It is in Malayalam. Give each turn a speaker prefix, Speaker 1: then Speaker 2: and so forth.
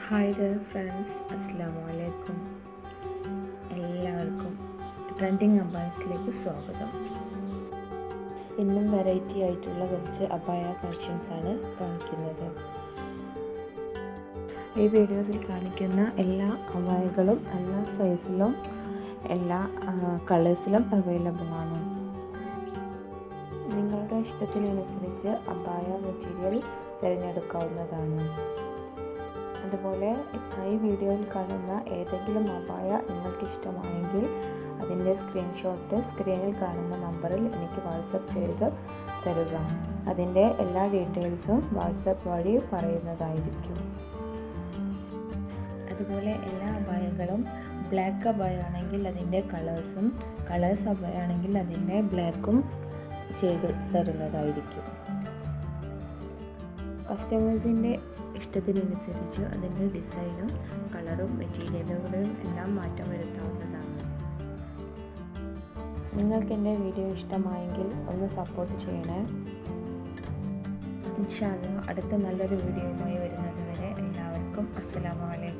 Speaker 1: ഹായ് ഡിയർ ഫ്രണ്ട്സ്, അസ്സലാമു അലൈക്കും. എല്ലാവർക്കും ട്രെൻഡിങ് അബായസിലേക്ക് സ്വാഗതം. ഇന്നും വെറൈറ്റി ആയിട്ടുള്ള കുറച്ച് അബായ കളക്ഷൻസാണ് കാണിക്കുന്നത്. ഈ വീഡിയോസിൽ കാണിക്കുന്ന എല്ലാ അബായകളും എല്ലാ സൈസിലും എല്ലാ കളേഴ്സിലും അവൈലബിൾ ആണ്. നിങ്ങളുടെ ഇഷ്ടത്തിനനുസരിച്ച് അബായ മെറ്റീരിയൽ തിരഞ്ഞെടുക്കാവുന്നതാണ്. അതുപോലെ ഈ വീഡിയോയിൽ കാണുന്ന ഏതെങ്കിലും അബായ നിങ്ങൾക്ക് ഇഷ്ടമായെങ്കിൽ അതിൻ്റെ സ്ക്രീൻഷോട്ട് സ്ക്രീനിൽ കാണുന്ന നമ്പറിൽ എനിക്ക് വാട്സപ്പ് ചെയ്ത് തരിക. അതിൻ്റെ എല്ലാ ഡീറ്റെയിൽസും വാട്സപ്പ് വഴി പറയുന്നതായിരിക്കും. അതുപോലെ എല്ലാ അബായകളും ബ്ലാക്ക് അബായ ആണെങ്കിൽ അതിൻ്റെ കളേഴ്സ് അബായ ആണെങ്കിൽ അതിൻ്റെ ബ്ലാക്കും ചെയ്ത് തരുന്നതായിരിക്കും. കസ്റ്റമേഴ്സിൻ്റെ ഇഷ്ടത്തിനനുസരിച്ച് അതിൻ്റെ ഡിസൈനും കളറും മെറ്റീരിയലുകളും എല്ലാം മാറ്റം വരുത്താവുന്നതാണ്. നിങ്ങൾക്ക് എൻ്റെ വീഡിയോ ഇഷ്ടമായെങ്കിൽ ഒന്ന് സപ്പോർട്ട് ചെയ്യണേ. ഇൻഷാ അല്ലാഹ് അടുത്ത നല്ലൊരു വീഡിയോയുമായി വരുന്നത് വരെ എല്ലാവർക്കും അസ്സലാമു അലൈക്കും.